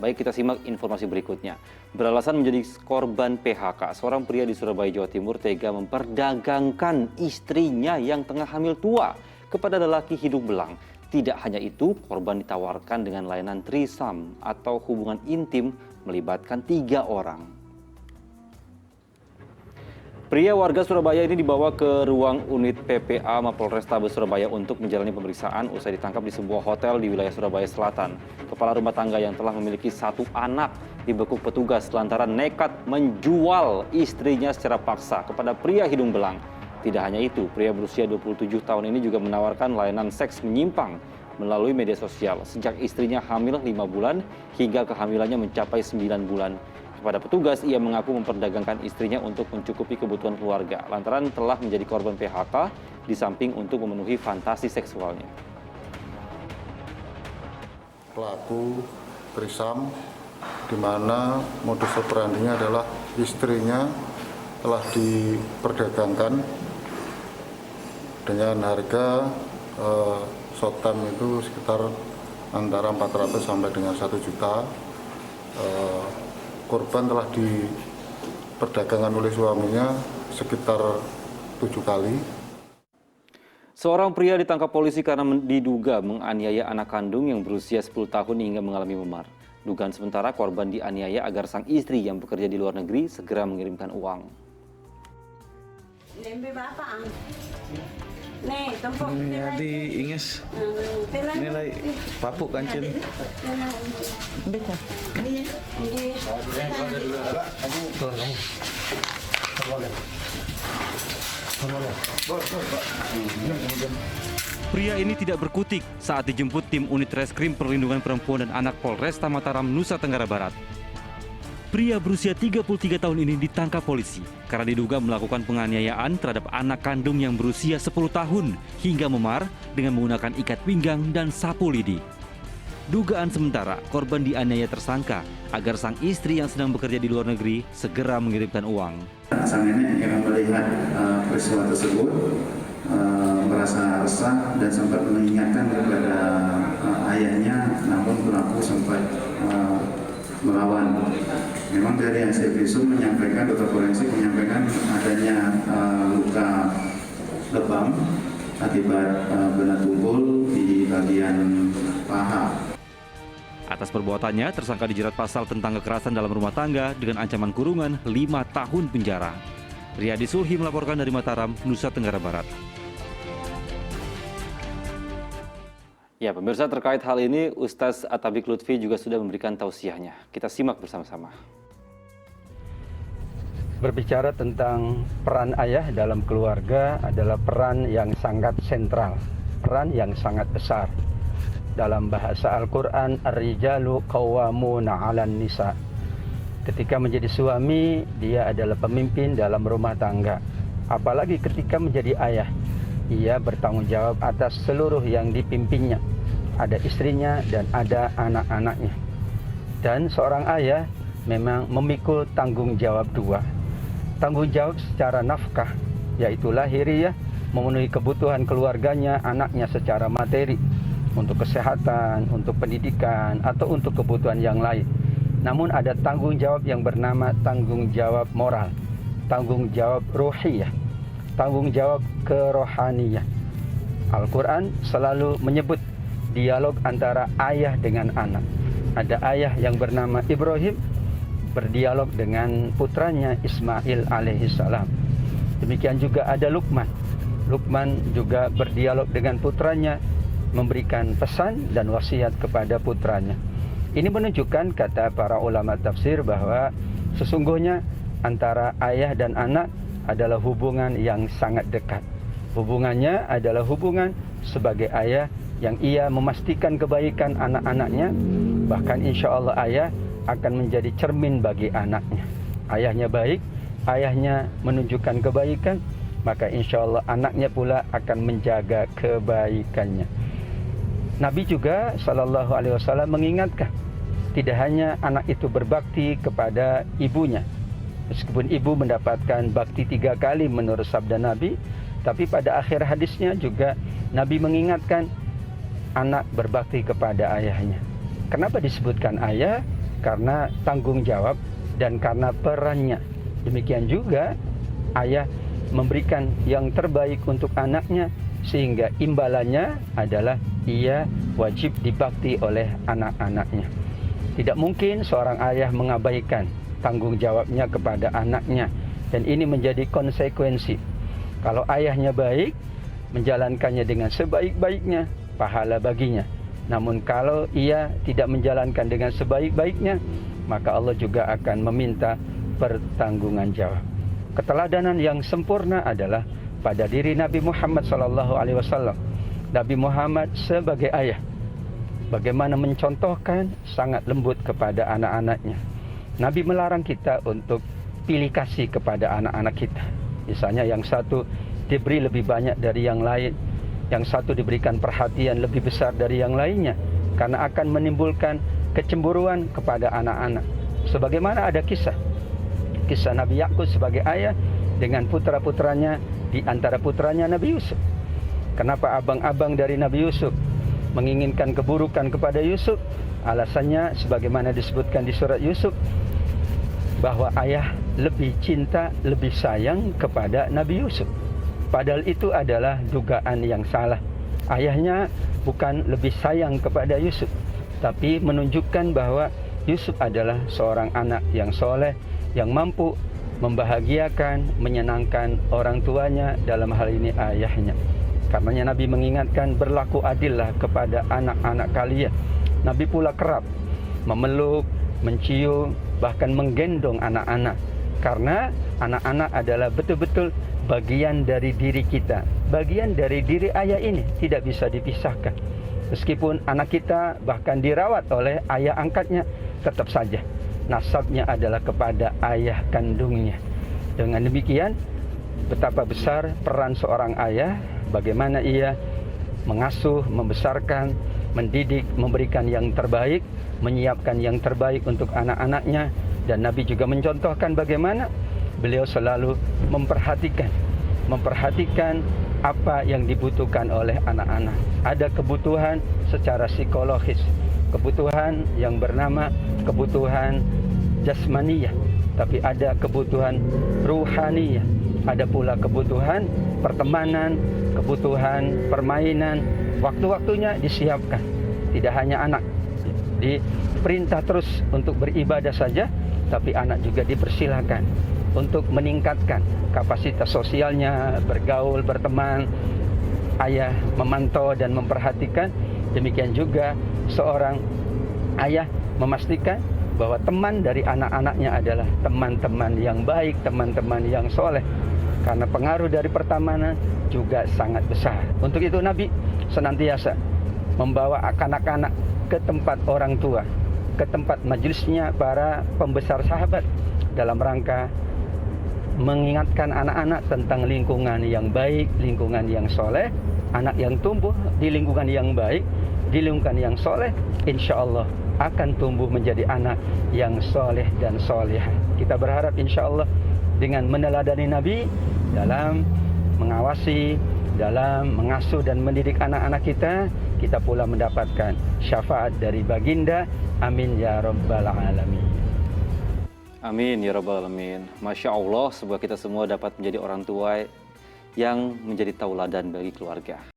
Baik, kita simak informasi berikutnya. Beralasan menjadi korban PHK, seorang pria di Surabaya, Jawa Timur tega memperdagangkan istrinya yang tengah hamil tua kepada lelaki hidung belang. Tidak hanya itu, korban ditawarkan dengan layanan threesome atau hubungan intim melibatkan 3 orang. Pria warga Surabaya ini dibawa ke ruang unit PPA Mapolrestabes Surabaya untuk menjalani pemeriksaan usai ditangkap di sebuah hotel di wilayah Surabaya Selatan. Kepala rumah tangga yang telah memiliki 1 anak dibekuk petugas lantaran nekat menjual istrinya secara paksa kepada pria hidung belang. Tidak hanya itu, pria berusia 27 tahun ini juga menawarkan layanan seks menyimpang melalui media sosial sejak istrinya hamil 5 bulan hingga kehamilannya mencapai 9 bulan. Kepada petugas, ia mengaku memperdagangkan istrinya untuk mencukupi kebutuhan keluarga, lantaran telah menjadi korban PHK, di samping untuk memenuhi fantasi seksualnya. Pelaku threesome, di mana modus operandinya adalah istrinya telah diperdagangkan dengan harga short time itu sekitar antara 400 sampai dengan 1 juta. Korban telah diperdagangkan oleh suaminya sekitar 7 kali. Seorang pria ditangkap polisi karena diduga menganiaya anak kandung yang berusia 10 tahun hingga mengalami memar. Dugaan sementara korban dianiaya agar sang istri yang bekerja di luar negeri segera mengirimkan uang. Di Inges nilai papuk kancil. Pria ini tidak berkutik saat dijemput tim unit reskrim perlindungan perempuan dan anak Polresta Mataram, Nusa Tenggara Barat. Pria berusia 33 tahun ini ditangkap polisi karena diduga melakukan penganiayaan terhadap anak kandung yang berusia 10 tahun hingga memar dengan menggunakan ikat pinggang dan sapu lidi. Dugaan sementara, korban dianiaya tersangka agar sang istri yang sedang bekerja di luar negeri segera mengirimkan uang. Sang nenek yang melihat peristiwa tersebut merasa resah dan sempat mengingatkan kepada ayahnya, namun pelaku sempat melawan. Memang dari hasil visum menyampaikan, dokter forensik menyampaikan adanya luka lebam akibat benda tumpul di bagian paha. Atas perbuatannya, tersangka dijerat pasal tentang kekerasan dalam rumah tangga dengan ancaman kurungan 5 tahun penjara. Riyadi Sulhi melaporkan dari Mataram, Nusa Tenggara Barat. Ya, pemirsa, terkait hal ini, Ustaz Atabik Lutfi juga sudah memberikan tausiahnya. Kita simak bersama-sama. Berbicara tentang peran ayah dalam keluarga adalah peran yang sangat sentral, peran yang sangat besar. Dalam bahasa Al-Quran, Ar-rijalu qawwamuna 'alan nisa. Ketika menjadi suami, dia adalah pemimpin dalam rumah tangga. Apalagi ketika menjadi ayah, ia bertanggung jawab atas seluruh yang dipimpinnya. Ada istrinya dan ada anak-anaknya. Dan seorang ayah memang memikul tanggung jawab 2. Tanggung jawab secara nafkah, yaitu lahiriah, memenuhi kebutuhan keluarganya, anaknya secara materi, untuk kesehatan, untuk pendidikan, atau untuk kebutuhan yang lain. Namun ada tanggung jawab yang bernama tanggung jawab moral, tanggung jawab ruhiyah, tanggung jawab kerohaniyah. Al-Quran selalu menyebut dialog antara ayah dengan anak. Ada ayah yang bernama Ibrahim berdialog dengan putranya Ismail alaihissalam. Demikian juga ada Luqman. Luqman juga berdialog dengan putranya, memberikan pesan dan wasiat kepada putranya. Ini menunjukkan, kata para ulama tafsir, bahwa sesungguhnya antara ayah dan anak adalah hubungan yang sangat dekat. Hubungannya adalah hubungan sebagai ayah yang ia memastikan kebaikan anak-anaknya, bahkan insya Allah ayah akan menjadi cermin bagi anaknya. Ayahnya baik, ayahnya menunjukkan kebaikan, maka insya Allah anaknya pula akan menjaga kebaikannya. Nabi juga SAW mengingatkan, tidak hanya anak itu berbakti kepada ibunya, meskipun ibu mendapatkan bakti 3 kali menurut sabda Nabi, tapi pada akhir hadisnya juga Nabi mengingatkan anak berbakti kepada ayahnya. Kenapa disebutkan ayah? karena tanggung jawab dan karena perannya. Demikian juga ayah memberikan yang terbaik untuk anaknya, sehingga imbalannya adalah ia wajib dibakti oleh anak-anaknya. Tidak mungkin seorang ayah mengabaikan tanggung jawabnya kepada anaknya, dan ini menjadi konsekuensi. Kalau ayahnya baik, menjalankannya dengan sebaik-baiknya, pahala baginya. Namun kalau ia tidak menjalankan dengan sebaik-baiknya, maka Allah juga akan meminta pertanggungan jawab. Keteladanan yang sempurna adalah pada diri Nabi Muhammad SAW. Nabi Muhammad sebagai ayah, bagaimana mencontohkan sangat lembut kepada anak-anaknya. Nabi melarang kita untuk pilih kasih kepada anak-anak kita. Misalnya yang satu diberi lebih banyak dari yang lain, yang satu diberikan perhatian lebih besar dari yang lainnya, karena akan menimbulkan kecemburuan kepada anak-anak. Sebagaimana ada kisah Nabi Yakub sebagai ayah dengan putra-putranya, di antara putranya Nabi Yusuf. Kenapa abang-abang dari Nabi Yusuf menginginkan keburukan kepada Yusuf? Alasannya sebagaimana disebutkan di surat Yusuf, bahwa ayah lebih cinta, lebih sayang kepada Nabi Yusuf. Padahal itu adalah dugaan yang salah. Ayahnya bukan lebih sayang kepada Yusuf, tapi menunjukkan bahwa Yusuf adalah seorang anak yang soleh, yang mampu membahagiakan, menyenangkan orang tuanya, dalam hal ini ayahnya. Karenanya Nabi mengingatkan, berlaku adillah kepada anak-anak kalian. Nabi pula kerap memeluk, mencium, bahkan menggendong anak-anak. Karena anak-anak adalah betul-betul bagian dari diri kita, bagian dari diri ayah ini, tidak bisa dipisahkan. Meskipun anak kita bahkan dirawat oleh ayah angkatnya, tetap saja nasabnya adalah kepada ayah kandungnya. Dengan demikian, betapa besar peran seorang ayah, bagaimana ia mengasuh, membesarkan, mendidik, memberikan yang terbaik, menyiapkan yang terbaik untuk anak-anaknya. Dan Nabi juga mencontohkan bagaimana beliau selalu memperhatikan apa yang dibutuhkan oleh anak-anak. Ada kebutuhan secara psikologis, kebutuhan yang bernama kebutuhan jasmaniyah, tapi ada kebutuhan ruhaniyah, ada pula kebutuhan pertemanan, kebutuhan permainan. Waktu-waktunya disiapkan. Tidak hanya anak diperintah terus untuk beribadah saja, tapi anak juga dipersilakan untuk meningkatkan kapasitas sosialnya, bergaul, berteman. Ayah memantau dan memperhatikan. Demikian juga seorang ayah memastikan bahwa teman dari anak-anaknya adalah teman-teman yang baik, teman-teman yang soleh. Karena pengaruh dari pertemanan juga sangat besar. Untuk itu Nabi senantiasa membawa anak-anak ke tempat orang tua, ke tempat majelisnya para pembesar sahabat, dalam rangka mengingatkan anak-anak tentang lingkungan yang baik, lingkungan yang soleh. Anak yang tumbuh di lingkungan yang baik, di lingkungan yang soleh, insya Allah akan tumbuh menjadi anak yang soleh dan solehah. Kita berharap insya Allah dengan meneladani Nabi dalam mengawasi, dalam mengasuh dan mendidik anak-anak kita, kita pula mendapatkan syafaat dari baginda. Amin ya rabbal alamin. Amin ya rabbal alamin. Masya Allah, semoga kita semua dapat menjadi orang tua yang menjadi tauladan bagi keluarga.